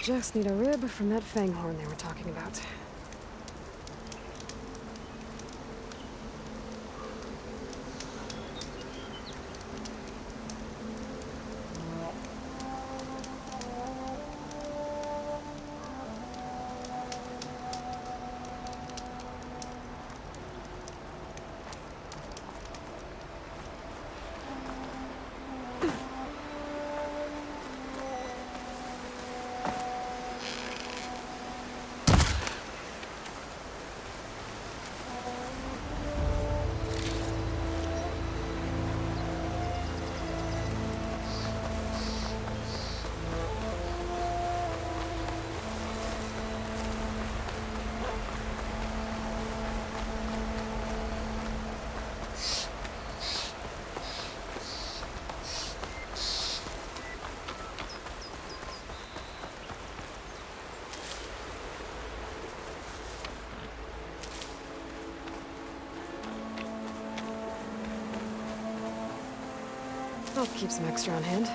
Just need a rib from that fang horn they were talking about. I'll keep some extra on hand.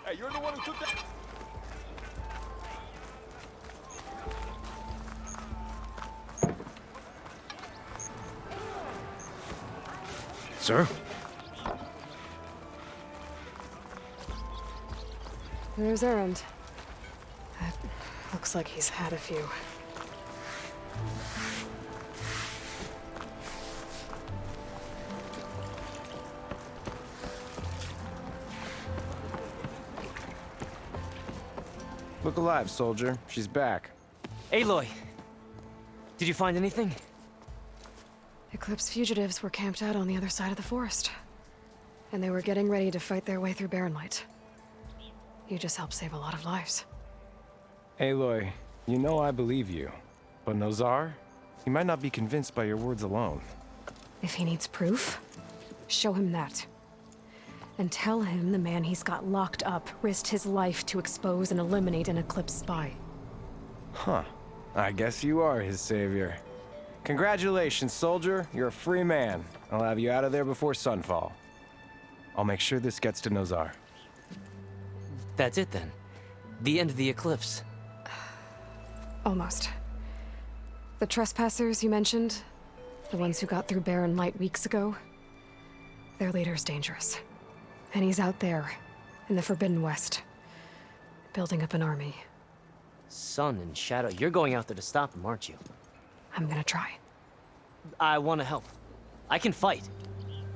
Hey, you're the one who took that. Sir? There's Errand. It looks like he's had a few. Look alive, soldier. She's back. Aloy! Did you find anything? Eclipse fugitives were camped out on the other side of the forest. and they were getting ready to fight their way through Barren Light. You just helped save a lot of lives. Aloy, you know I believe you. But Nozar? He might not be convinced by your words alone. If he needs proof, show him that. And tell him the man he's got locked up risked his life to expose and eliminate an Eclipse spy. Huh. I guess you are his savior. Congratulations, soldier. You're a free man. I'll have you out of there before sunfall. I'll make sure this gets to Nozar. That's it then. The end of the Eclipse. Almost. The trespassers you mentioned, the ones who got through Barren Light weeks ago, their leader's dangerous. And he's out there, in the Forbidden West, building up an army. Sun and Shadow, you're going out there to stop him, aren't you? I'm gonna try. I want to help. I can fight.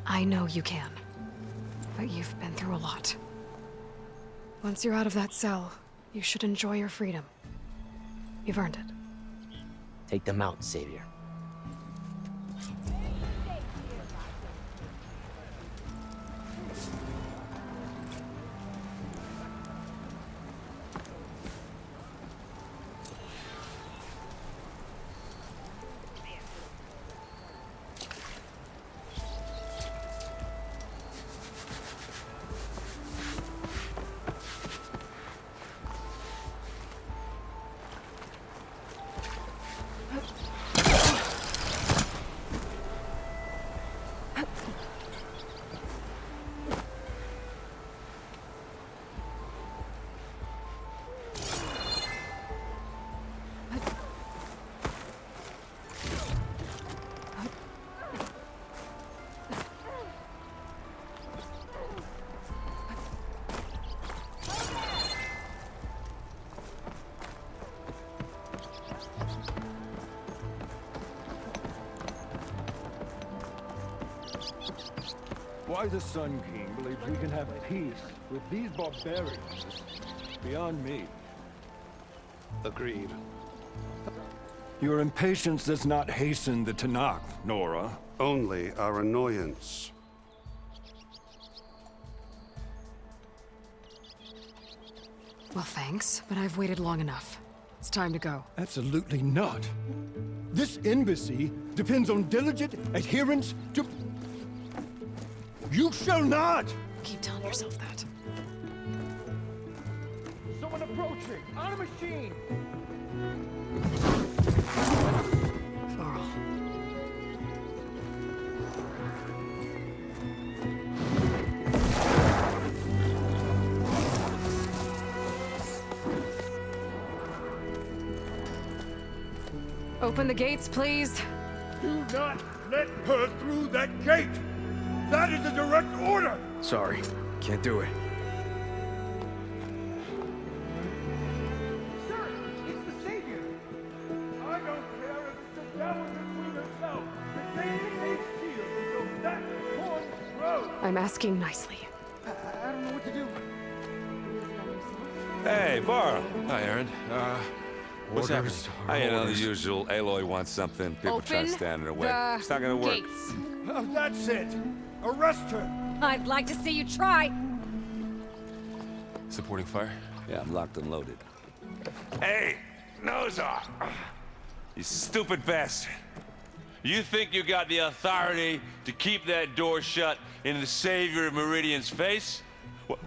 I know you can. But you've been through a lot. Once you're out of that cell, you should enjoy your freedom. You've earned it. Take them out, Savior. Why the Sun King believes we can have peace with these barbarians is beyond me. Agreed. Your impatience does not hasten the Tanakh, Nora. Only our annoyance. Well, thanks, but I've waited long enough. It's time to go. Absolutely not. This embassy depends on diligent adherence to... You shall not! Keep telling yourself that. Someone approaching! On a machine! Laurel. Open the gates, please. Do not let her through that gate! That is a direct order! Sorry, can't do it. Sir, it's the Savior! I don't care if it's the devil between herself. The Savior needs shield until that horn grows! I'm asking nicely. I don't know what to do. Hey, Varl. Hi, Aaron. What's happening? Orders. You know, the usual. Aloy wants something. People try to stand in her way. It's not gonna work. Gates. That's it! Arrest her! I'd like to see you try. Supporting fire? Yeah, I'm locked and loaded. Hey, Nozar! You stupid bastard. You think you got the authority to keep that door shut in the Savior of Meridian's face?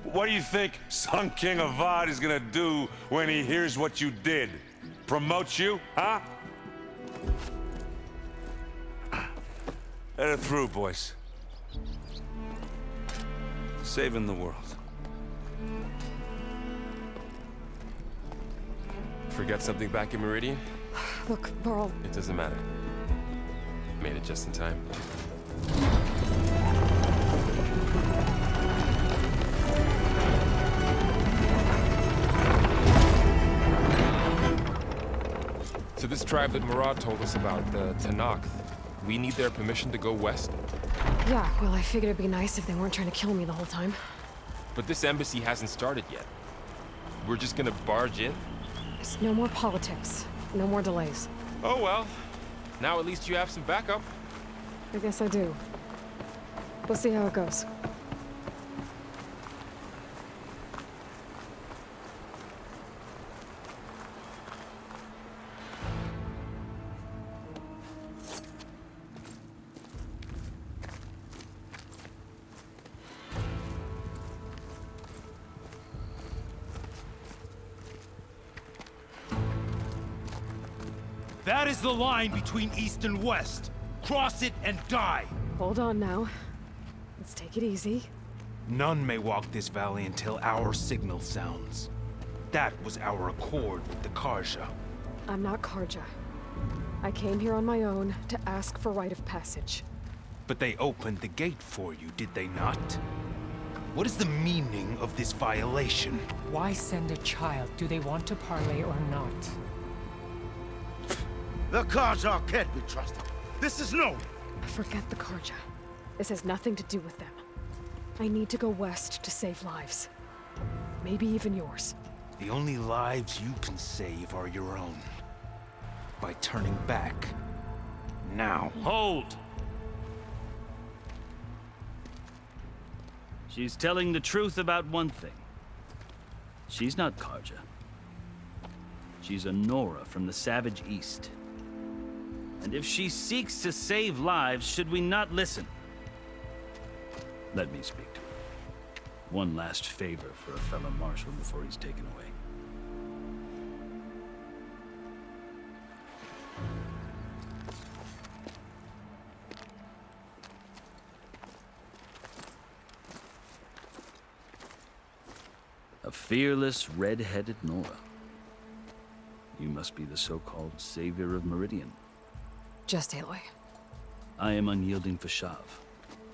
What do you think Sun King Avad is gonna do when he hears what you did? Promote you, huh? Let her through, boys. Saving the world. Forgot something back in Meridian? Look, Laurel, It doesn't matter. Made it just in time. So this tribe that Murad told us about, the Tanakh, we need their permission to go west? yeah, well, I figured it'd be nice if they weren't trying to kill me the whole time. But this embassy hasn't started yet. We're just gonna barge in? There's no more politics. No more delays. Oh well. Now at least you have some backup. I guess I do. We'll see how it goes. That is the line between East and West. Cross it and die. Hold on now. Let's take it easy. None may walk this valley until our signal sounds. That was our accord with the Karja. I'm not Karja. I came here on my own to ask for rite of passage. But they opened the gate for you, did they not? What is the meaning of this violation? Why send a child? Do they want to parley or not? The Karja can't be trusted. This is no. Forget the Karja. This has nothing to do with them. I need to go west to save lives. Maybe even yours. The only lives you can save are your own. By turning back. Now. Hold! She's telling the truth about one thing. She's not Karja. She's a Nora from the Savage East. And if she seeks to save lives, should we not listen? Let me speak to her. One last favor for a fellow marshal before he's taken away. A fearless, red-headed Nora. You must be the so-called savior of Meridian. Just Aloy. I am unyielding Fashav.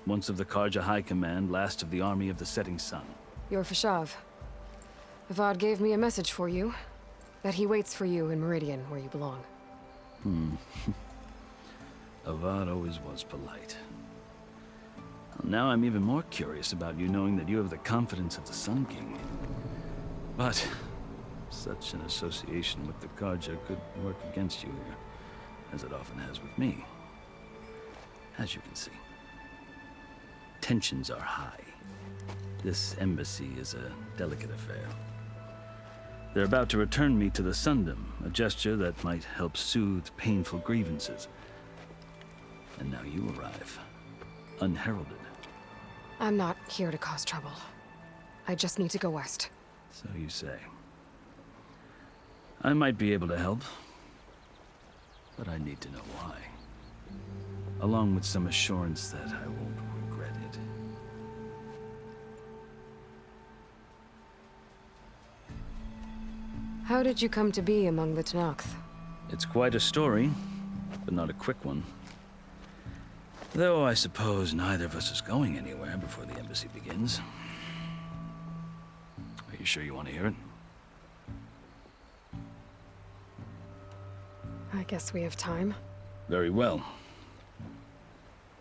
Once of the Karja High Command, last of the army of the setting sun. You're Fashav. Avad gave me a message for you. That he waits for you in Meridian, where you belong. Avad always was polite. Well, now I'm even more curious about you knowing that you have the confidence of the Sun King. But such an association with the Karja could work against you here, as it often has with me. As you can see. Tensions are high. This embassy is a delicate affair. They're about to return me to the Sundom, a gesture that might help soothe painful grievances. And now you arrive, unheralded. I'm not here to cause trouble. I just need to go west. So you say. I might be able to help, but I need to know why. Along with some assurance that I won't regret it. How did you come to be among the Tenakth? It's quite a story, but not a quick one. Though I suppose neither of us is going anywhere before the embassy begins. Are you sure you want to hear it? I guess we have time. Very well.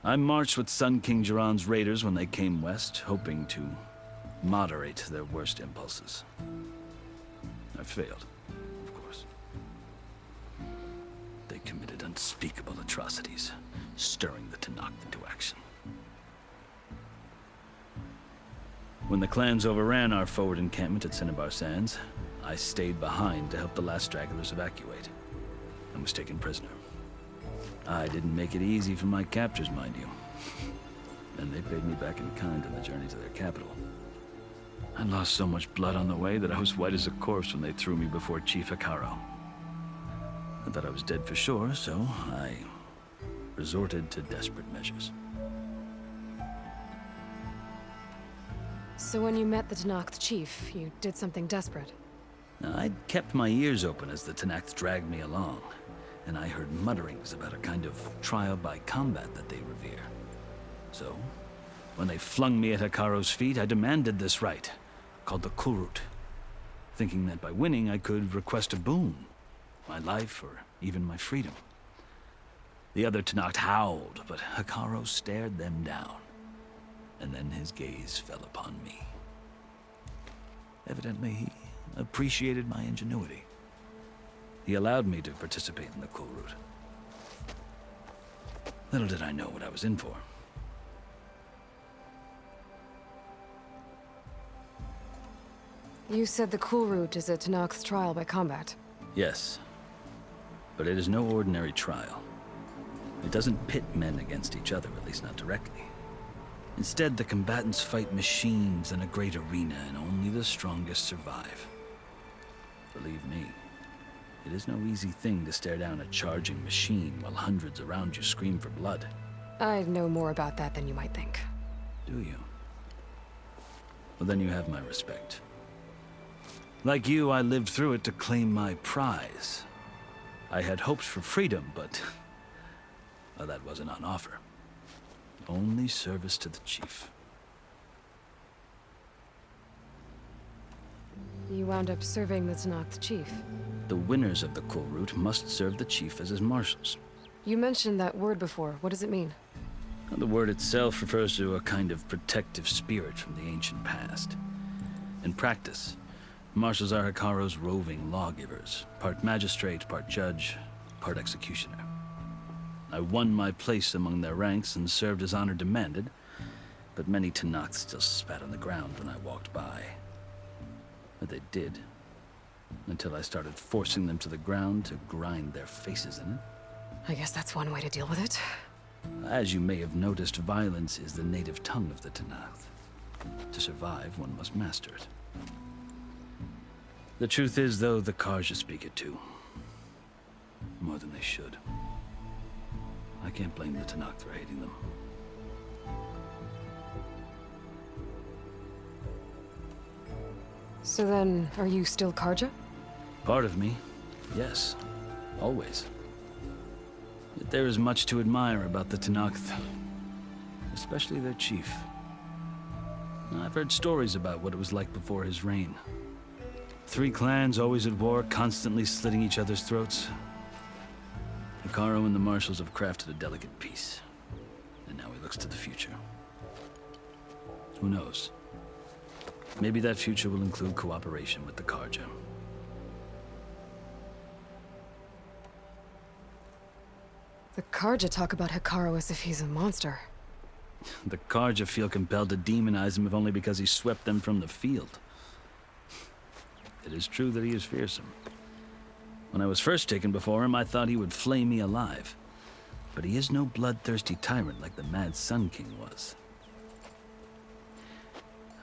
I marched with Sun King Jiran's raiders when they came west, hoping to moderate their worst impulses. I failed, of course. They committed unspeakable atrocities, stirring the Tenakth into action. When the clans overran our forward encampment at Cinnabar Sands, I stayed behind to help the last stragglers evacuate, and was taken prisoner. I didn't make it easy for my captors, mind you. And they paid me back in kind on the journey to their capital. I lost so much blood on the way that I was white as a corpse when they threw me before Chief Hekaro. I thought I was dead for sure, so I resorted to desperate measures. So when you met the Tenakth chief, you did something desperate? Now, I'd kept my ears open as the Tenakth dragged me along, and I heard mutterings about a kind of trial by combat that they revere. So, when they flung me at Hekaro's feet, I demanded this rite, called the Kulrut, thinking that by winning I could request a boon, my life or even my freedom. The other Tenakth howled, but Hekaro stared them down, and then his gaze fell upon me. Evidently, he appreciated my ingenuity. He allowed me to participate in the Kulrut. Little did I know what I was in for. You said the Kulrut is a Tenakth trial by combat. Yes, but it is no ordinary trial. It doesn't pit men against each other, at least not directly. Instead, the combatants fight machines in a great arena, and only the strongest survive. Believe me, It is no easy thing to stare down a charging machine while hundreds around you scream for blood. I know more about that than you might think. Do you? Well, then you have my respect. Like you, I lived through it to claim my prize. I had hopes for freedom, but well, that wasn't on offer. Only service to the chief. You wound up serving the Tenakth chief. The winners of the cool route must serve the chief as his marshals. You mentioned that word before. What does it mean? The word itself refers to a kind of protective spirit from the ancient past. In practice, marshals are Hikaro's roving lawgivers, part magistrate, part judge, part executioner. I won my place among their ranks and served as honor demanded, but many Tenakth still spat on the ground when I walked by. But they did, until I started forcing them to the ground to grind their faces in it. I guess that's one way to deal with it. As you may have noticed, violence is the native tongue of the Tenakth. To survive, one must master it. The truth is, though, the Karja speak it too. More than they should. I can't blame the Tenakth for hating them. So then, are you still Karja? Part of me, yes. Always. Yet there is much to admire about the Tenakth. Especially their chief. I've heard stories about what it was like before his reign. 3 clans always at war, constantly slitting each other's throats. Hikaro and the marshals have crafted a delicate peace. And now he looks to the future. Who knows? Maybe that future will include cooperation with the Karja. The Karja talk about Hikaro as if he's a monster. The Karja feel compelled to demonize him if only because he swept them from the field. It is true that he is fearsome. When I was first taken before him, I thought he would flay me alive. But he is no bloodthirsty tyrant like the Mad Sun King was.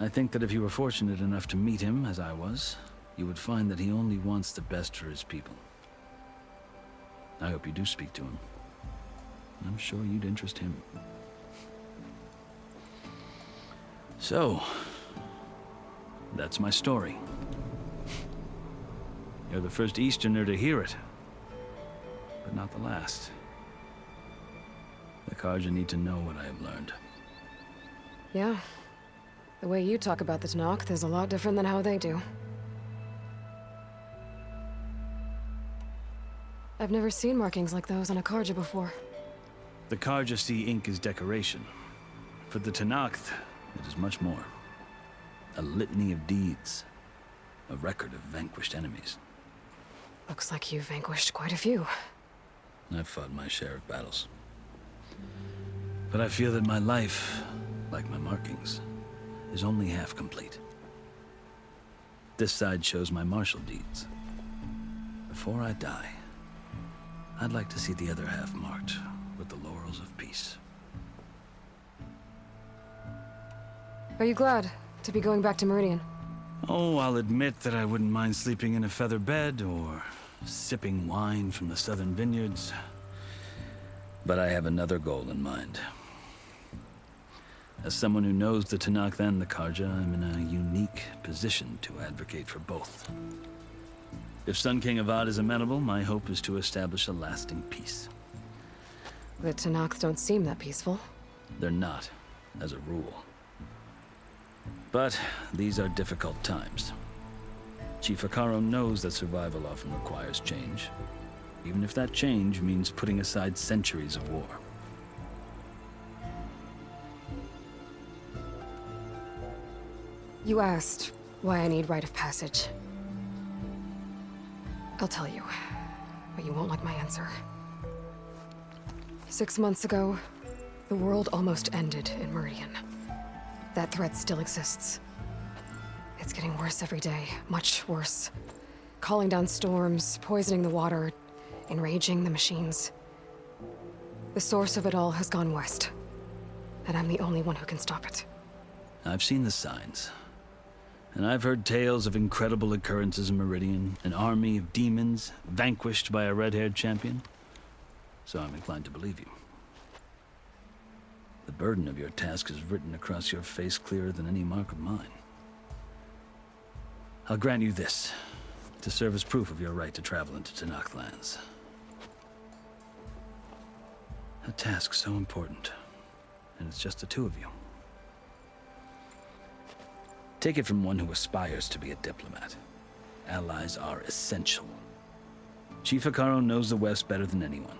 I think that if you were fortunate enough to meet him, as I was, you would find that he only wants the best for his people. I hope you do speak to him. I'm sure you'd interest him. So, that's my story. You're the first Easterner to hear it, but not the last. The Karja need to know what I have learned. Yeah. The way you talk about the Tenakth is a lot different than how they do. I've never seen markings like those on a Karja before. The Karja see ink as decoration. For the Tenakth, it is much more. A litany of deeds. A record of vanquished enemies. Looks like you've vanquished quite a few. I've fought my share of battles. But I feel that my life, like my markings, is only half complete. This side shows my martial deeds. Before I die, I'd like to see the other half marked with the laurels of peace. Are you glad to be going back to Meridian? Oh, I'll admit that I wouldn't mind sleeping in a feather bed or sipping wine from the southern vineyards. But I have another goal in mind. As someone who knows the Tenakth and the Karja, I'm in a unique position to advocate for both. If Sun King Avad is amenable, my hope is to establish a lasting peace. The Tenakth don't seem that peaceful. They're not, as a rule. But these are difficult times. Chief Hikaro knows that survival often requires change, even if that change means putting aside centuries of war. You asked why I need rite of passage. I'll tell you, but you won't like my answer. 6 months ago, the world almost ended in Meridian. That threat still exists. It's getting worse every day, much worse. Calling down storms, poisoning the water, enraging the machines. The source of it all has gone west, and I'm the only one who can stop it. I've seen the signs. And I've heard tales of incredible occurrences in Meridian, an army of demons vanquished by a red-haired champion. So I'm inclined to believe you. The burden of your task is written across your face clearer than any mark of mine. I'll grant you this, to serve as proof of your right to travel into Tenakth lands. A task so important, and it's just the two of you. Take it from one who aspires to be a diplomat. Allies are essential. Chief Hekarro knows the West better than anyone.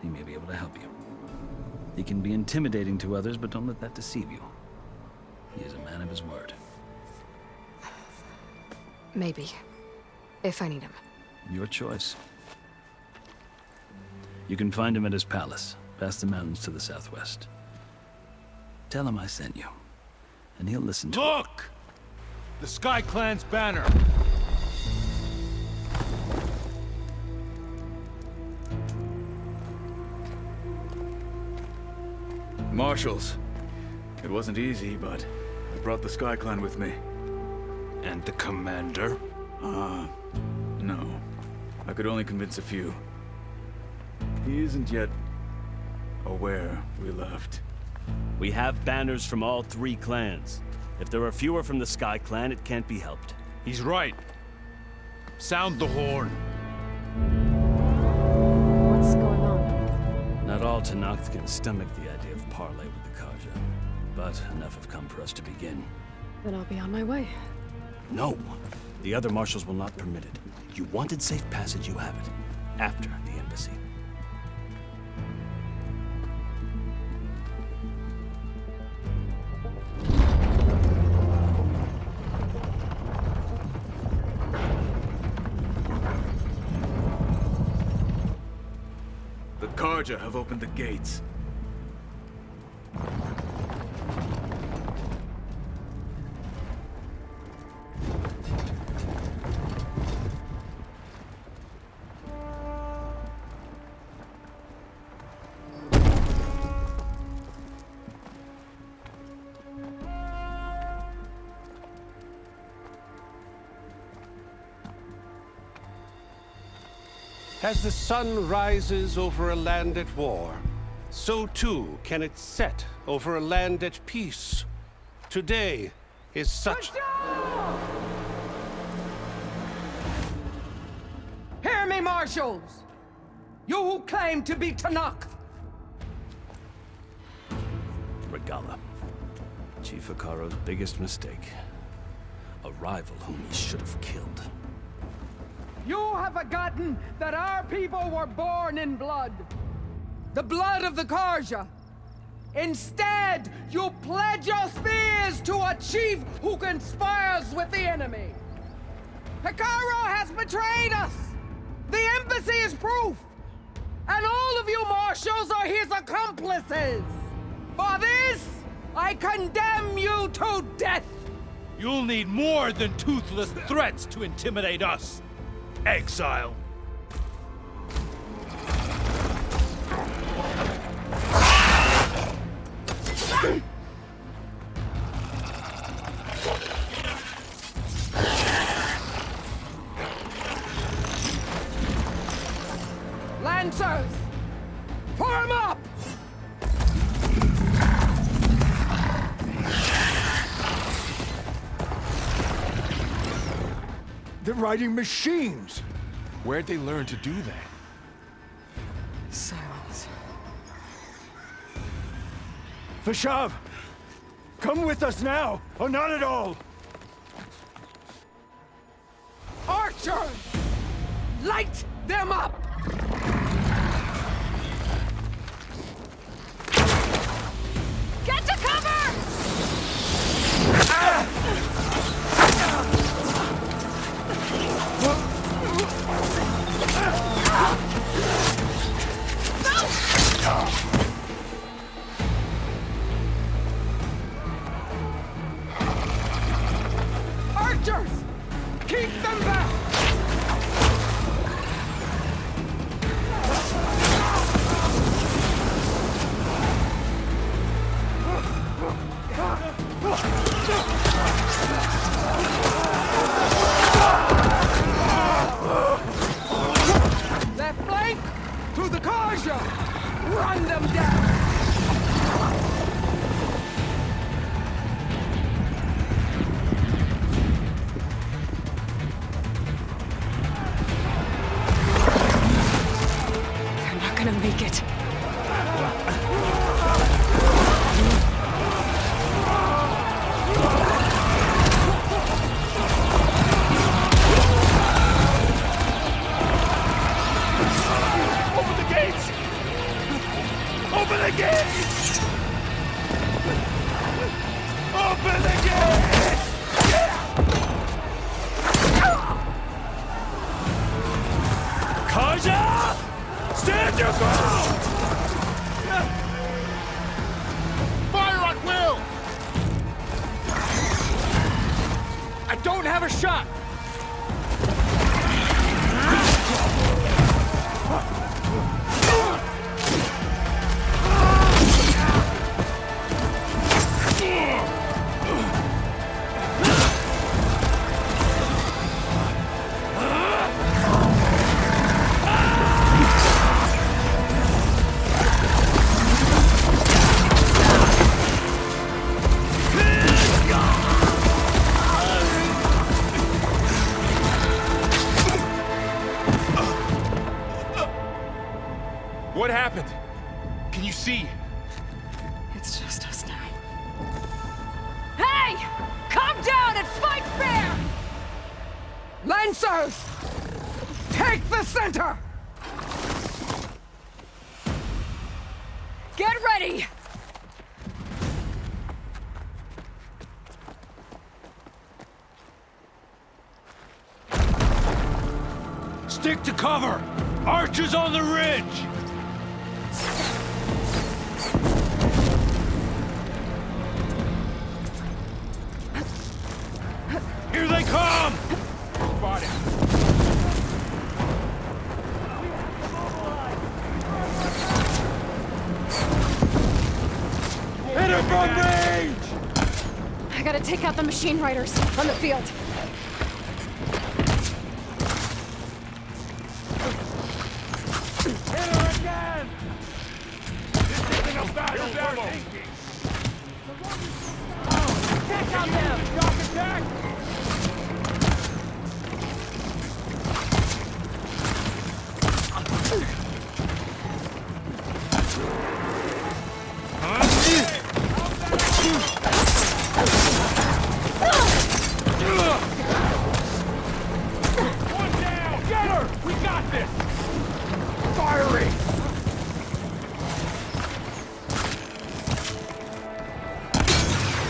He may be able to help you. He can be intimidating to others, but don't let that deceive you. He is a man of his word. Maybe. If I need him. Your choice. You can find him at his palace, past the mountains to the southwest. Tell him I sent you, and he'll listen to it. Look! The Sky Clan's banner. Marshals. It wasn't easy, but I brought the Sky Clan with me. And the commander? No. I could only convince a few. He isn't yet aware we left. We have banners from all 3 clans. If there are fewer from the Sky Clan, it can't be helped. He's right. Sound the horn. What's going on? Not all Tenakth can stomach the idea of parley with the Karja, but enough have come for us to begin. Then I'll be on my way. No! The other marshals will not permit it. You wanted safe passage, you have it. After the embassy. The Karja have opened the gates. As the sun rises over a land at war, so too can it set over a land at peace. Today is such... Hear me, marshals! You who claim to be Tenakth! Regala. Chief Hekarro's biggest mistake. A rival whom he should have killed. You have forgotten that our people were born in blood. The blood of the Karja. Instead, you pledge your spears to a chief who conspires with the enemy. Hekarro has betrayed us. The embassy is proof. And all of you marshals are his accomplices. For this, I condemn you to death. You'll need more than toothless threats to intimidate us. Exile. Lancers, form up! They're riding machines. Where'd they learn to do that? Silence. Vashav, come with us now, or not at all. Archers, light them up! Get to cover! Archers, keep them back! Open the gate! Karja! Stand your ground! Fire at will! I don't have a shot! What happened? Can you see? It's just us now. Hey! Come down and fight fair! Lancers! Take the center! Get ready! Stick to cover! Archers on the ridge! Here they come! Spotted. Hit her from range! I gotta take out the machine riders on the field. Hit her again! This isn't a battle worth thinking! Check out them! Shock attack! One down! Get her! We got this! Firing!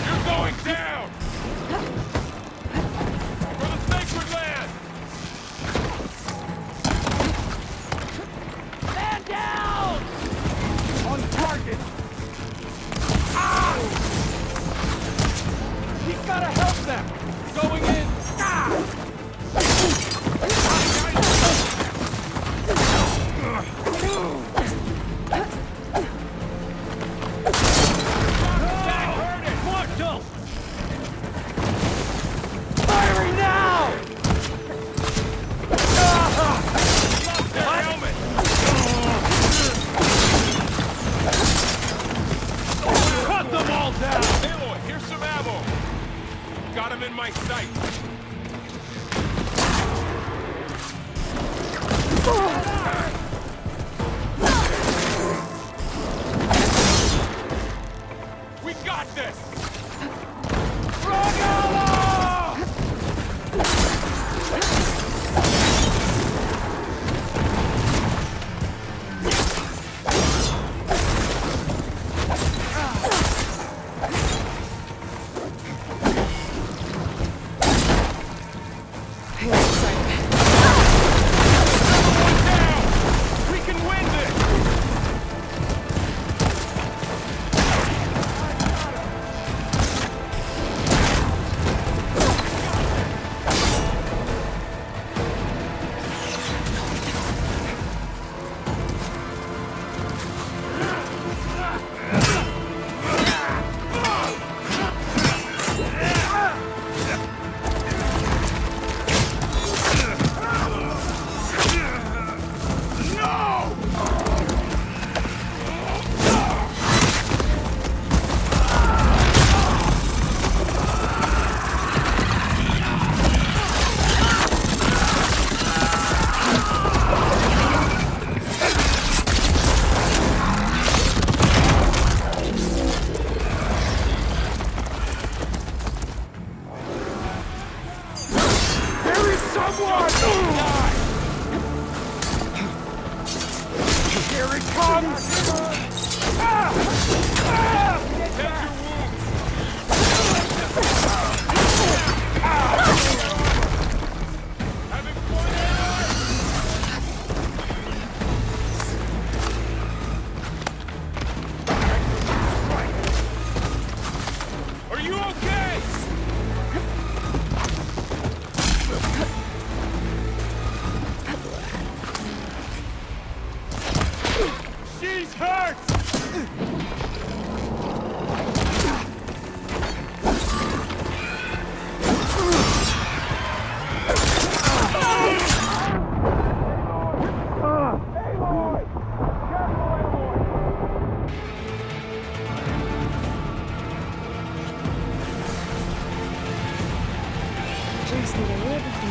You're going down! For the sacred land! Man down! On target! Ah! He's gotta help them! Going in! Ah! Firing now! Helmet! Cut them all down! Aloy, here's some ammo. Got him in my sight. We got this! We can win this!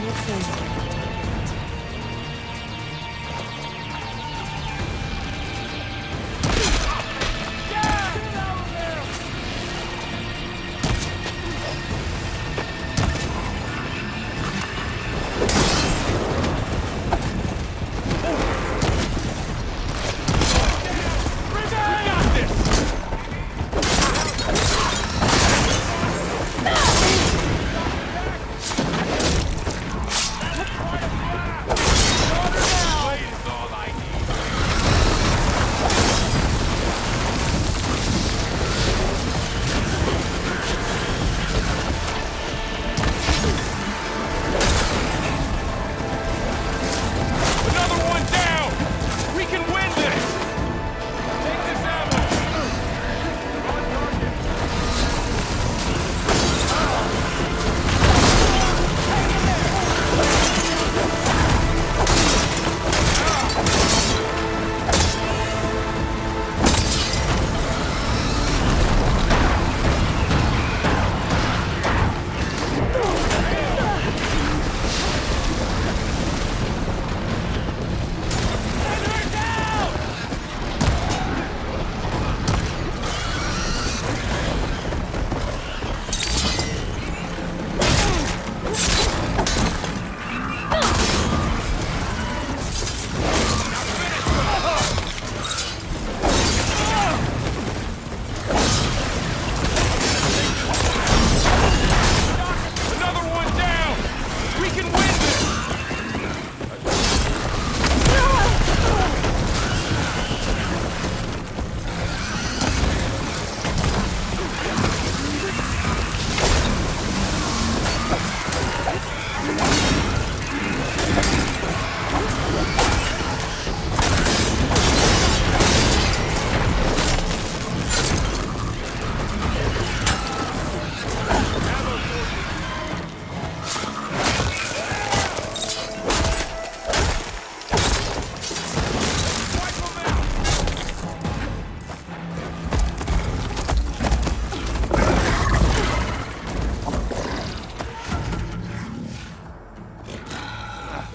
your thing.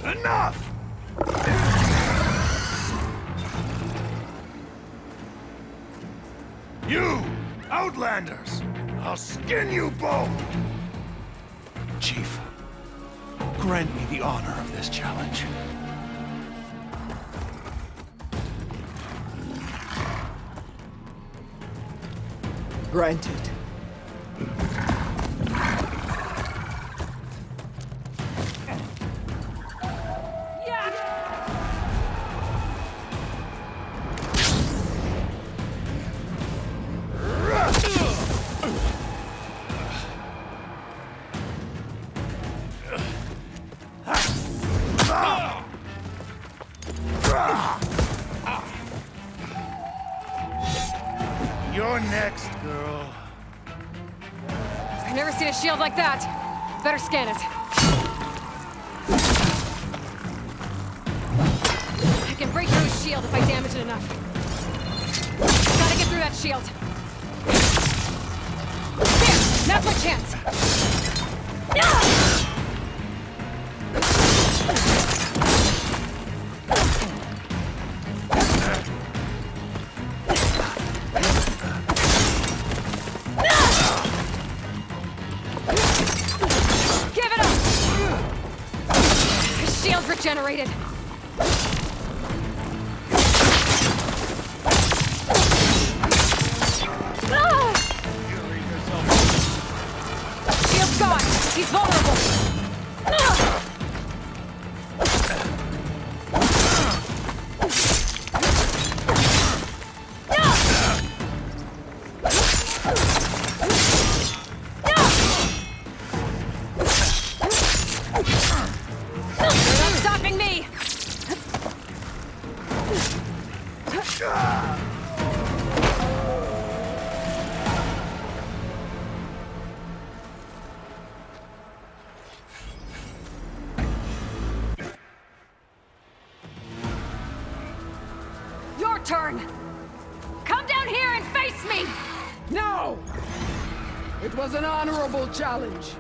Enough! You, Outlanders! I'll skin you both! Chief, grant me the honor of this challenge. Granted. You're next, girl. I've never seen a shield like that. Better scan it. I can break through his shield if I damage it enough. Gotta get through that shield. There! Now's my chance! Regenerated. Shield's gone. He's vulnerable. Your turn! Come down here and face me! No! It was an honorable challenge.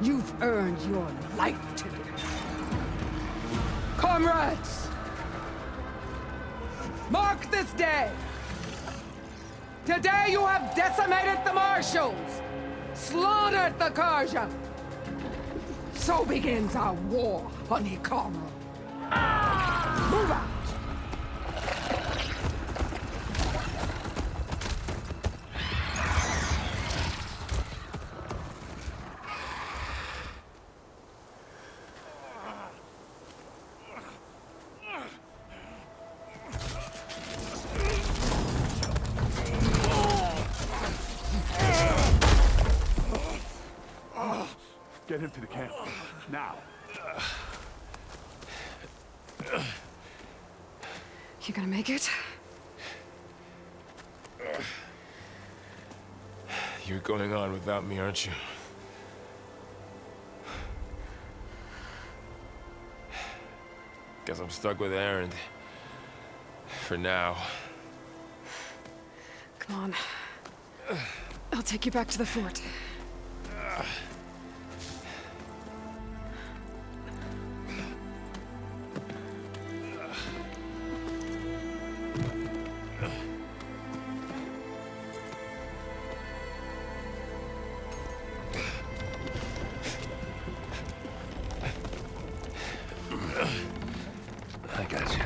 You've earned your life today. Comrades! Mark this day! Today you have decimated the Marshals! Slaughtered the Karja! So begins our war on Hikaru. Move out! Get him to the camp. Now. You gonna make it? You're going on without me, aren't you? Guess I'm stuck with Aaron. For now. Come on. I'll take you back to the fort. I got you.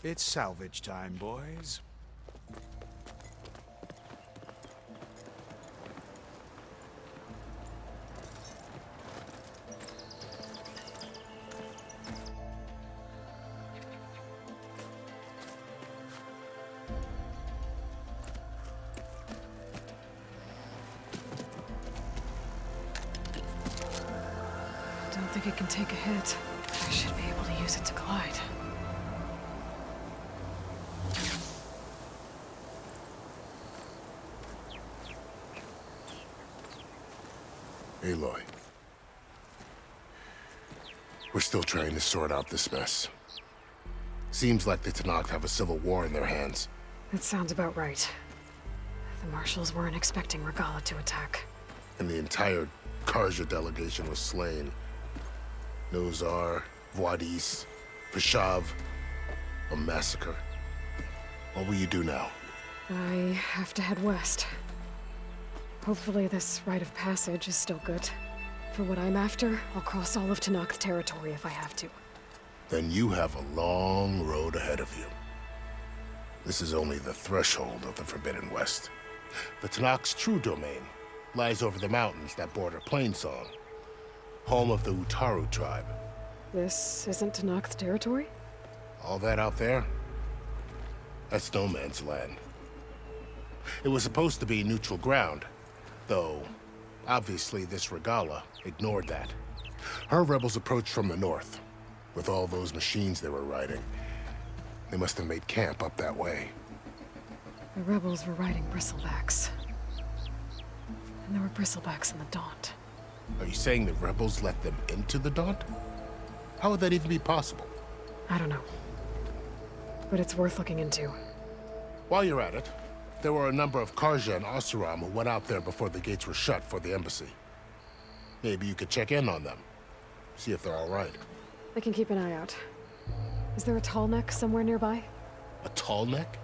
It's salvage time, boys. Don't think it can take a hit. I should be able to use it to glide. Aloy. We're still trying to sort out this mess. Seems like the Tenakth have a civil war in their hands. That sounds about right. The Marshals weren't expecting Regala to attack. And the entire Karja delegation was slain. Nozar, Voidis, Vishav. A massacre. What will you do now? I have to head west. Hopefully this rite of passage is still good. For what I'm after, I'll cross all of Tenakth territory if I have to. Then you have a long road ahead of you. This is only the threshold of the Forbidden West. The Tenakth's true domain lies over the mountains that border Plainsong, home of the Utaru tribe. This isn't Tenakth territory? All that out there? That's no man's land. It was supposed to be neutral ground, though obviously this Regala ignored that. Her rebels approached from the north, with all those machines they were riding. They must have made camp up that way. The rebels were riding bristlebacks. And there were bristlebacks in the Daunt. Are you saying the rebels let them into the Daunt? How would that even be possible? I don't know. But it's worth looking into. While you're at it, there were a number of Karja and Oseram who went out there before the gates were shut for the embassy. Maybe you could check in on them. See if they're all right. I can keep an eye out. Is there a tall neck somewhere nearby? A tall neck?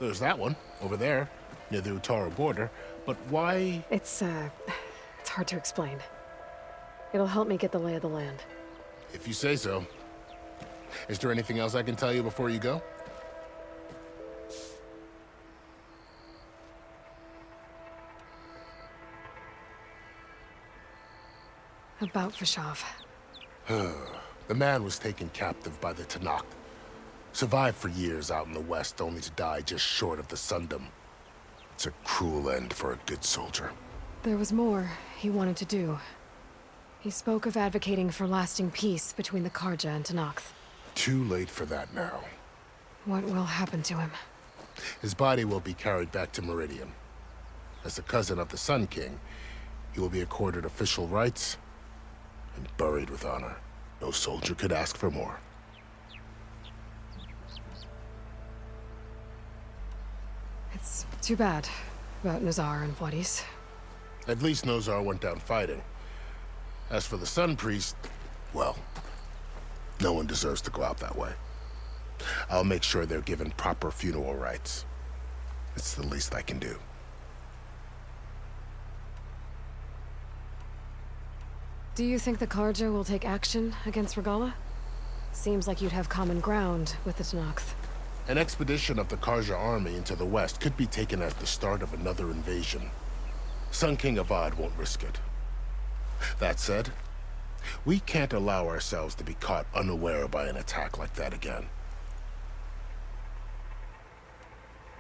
There's that one, over there, near the Utaru border. But why? It's hard to explain. It'll help me get the lay of the land. If you say so. Is there anything else I can tell you before you go? About Vishav. The man was taken captive by the Tenakth. Survived for years out in the west, only to die just short of the Sundom. It's a cruel end for a good soldier. There was more he wanted to do. He spoke of advocating for lasting peace between the Karja and Tenakth. Too late for that now. What will happen to him? His body will be carried back to Meridian. As a cousin of the Sun King, he will be accorded official rights and buried with honor. No soldier could ask for more. It's too bad about Nazar and Vladis. At least Nozar went down fighting. As for the Sun Priest, well, no one deserves to go out that way. I'll make sure they're given proper funeral rites. It's the least I can do. Do you think the Karja will take action against Regala? Seems like you'd have common ground with the Tenakth. An expedition of the Karja army into the west could be taken as the start of another invasion. Sun King Avad won't risk it. That said, we can't allow ourselves to be caught unaware by an attack like that again.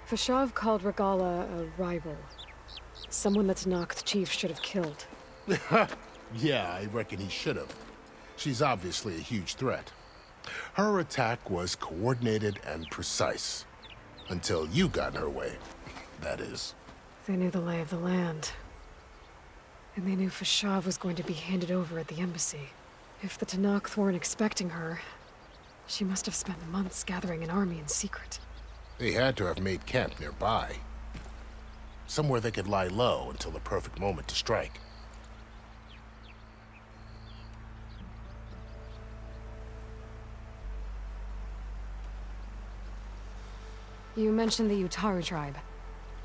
Fashav called Regala a rival. Someone the Tenakth chief should have killed. Yeah, I reckon he should have. She's obviously a huge threat. Her attack was coordinated and precise. Until you got in her way, that is. They knew the lay of the land. And they knew Fashav was going to be handed over at the embassy. If the Tenakth weren't expecting her, she must have spent months gathering an army in secret. They had to have made camp nearby. Somewhere they could lie low until the perfect moment to strike. You mentioned the Utaru tribe.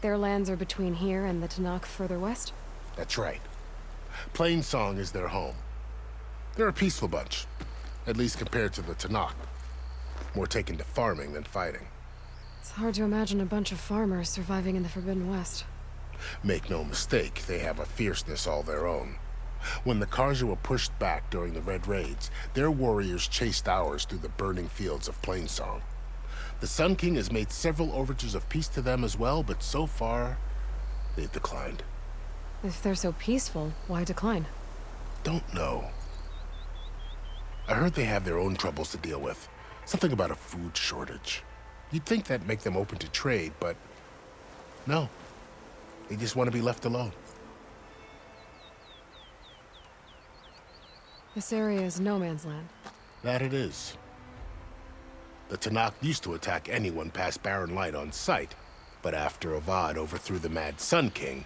Their lands are between here and the Tenakth further west? That's right. Plainsong is their home. They're a peaceful bunch, at least compared to the Tenakth. More taken to farming than fighting. It's hard to imagine a bunch of farmers surviving in the Forbidden West. Make no mistake, they have a fierceness all their own. When the Karja were pushed back during the Red Raids, their warriors chased ours through the burning fields of Plainsong. The Sun King has made several overtures of peace to them as well, but so far, they've declined. If they're so peaceful, why decline? Don't know. I heard they have their own troubles to deal with. Something about a food shortage. You'd think that'd make them open to trade, but no. They just want to be left alone. This area is no man's land. That it is. The Tenakth used to attack anyone past Barren Light on sight, but after Avad overthrew the Mad Sun King,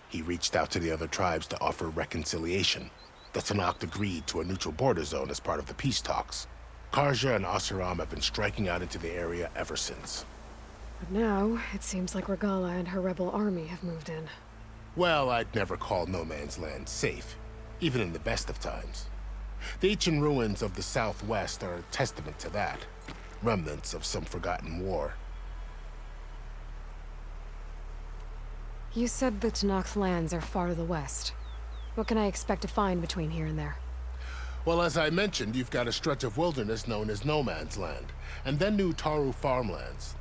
he reached out to the other tribes to offer reconciliation. The Tenakth agreed to a neutral border zone as part of the peace talks. Karja and Asuram have been striking out into the area ever since. But now, it seems like Regala and her rebel army have moved in. Well, I'd never call no man's land safe, even in the best of times. The ancient ruins of the southwest are a testament to that. Remnants of some forgotten war. You said the Tenakth lands are far to the west. What can I expect to find between here and there? Well, as I mentioned, you've got a stretch of wilderness known as No Man's Land, and then New Taru farmlands.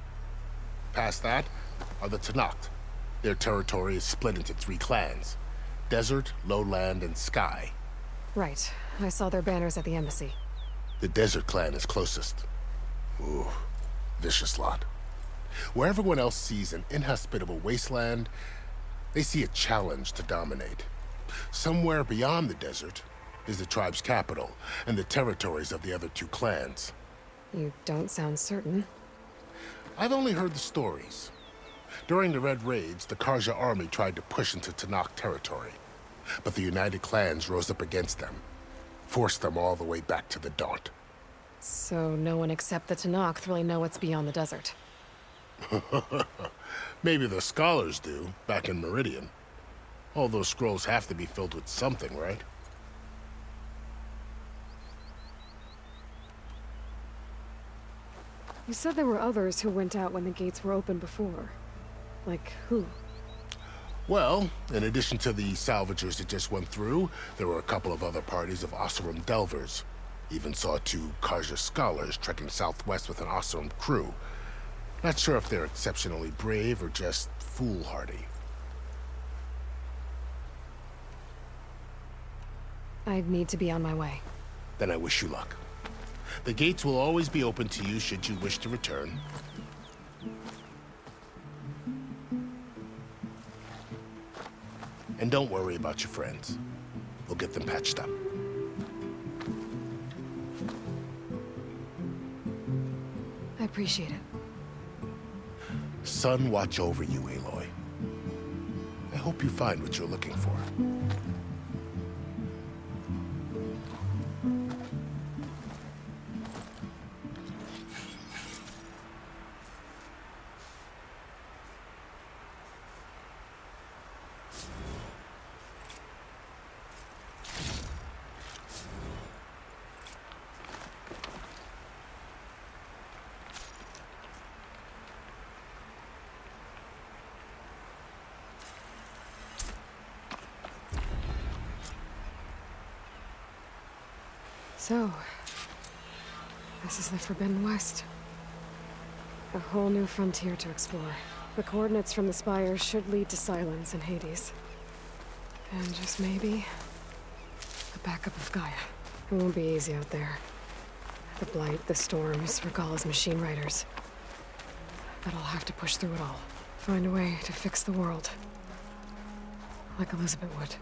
Past that are the Tenakth. Their territory is split into 3 clans: Desert, Lowland, and Sky. Right. I saw their banners at the embassy. The Desert clan is closest. Ooh, vicious lot. Where everyone else sees an inhospitable wasteland, they see a challenge to dominate. Somewhere beyond the desert is the tribe's capital and the territories of the other 2 clans. You don't sound certain. I've only heard the stories. During the Red Raids, the Karja army tried to push into Tenakth territory, but the united clans rose up against them, forced them all the way back to the Daunt. So no one except the Tenakth really know what's beyond the desert. Maybe the scholars do, back in Meridian. All those scrolls have to be filled with something, right? You said there were others who went out when the gates were open before. Like who? Well, in addition to the salvagers that just went through, there were a couple of other parties of Oseram Delvers. Even saw 2 Karja scholars trekking southwest with an Oseram crew. Not sure if they're exceptionally brave or just foolhardy. I need to be on my way. Then I wish you luck. The gates will always be open to you should you wish to return. And don't worry about your friends. We'll get them patched up. I appreciate it. Sun watch over you, Aloy. I hope you find what you're looking for. So, this is the Forbidden West. A whole new frontier to explore. The coordinates from the spires should lead to Silence and Hades. And just maybe, a backup of Gaia. It won't be easy out there. The Blight, the Storms, Regalla's machine riders. But I'll have to push through it all. Find a way to fix the world. Like Elizabeth would.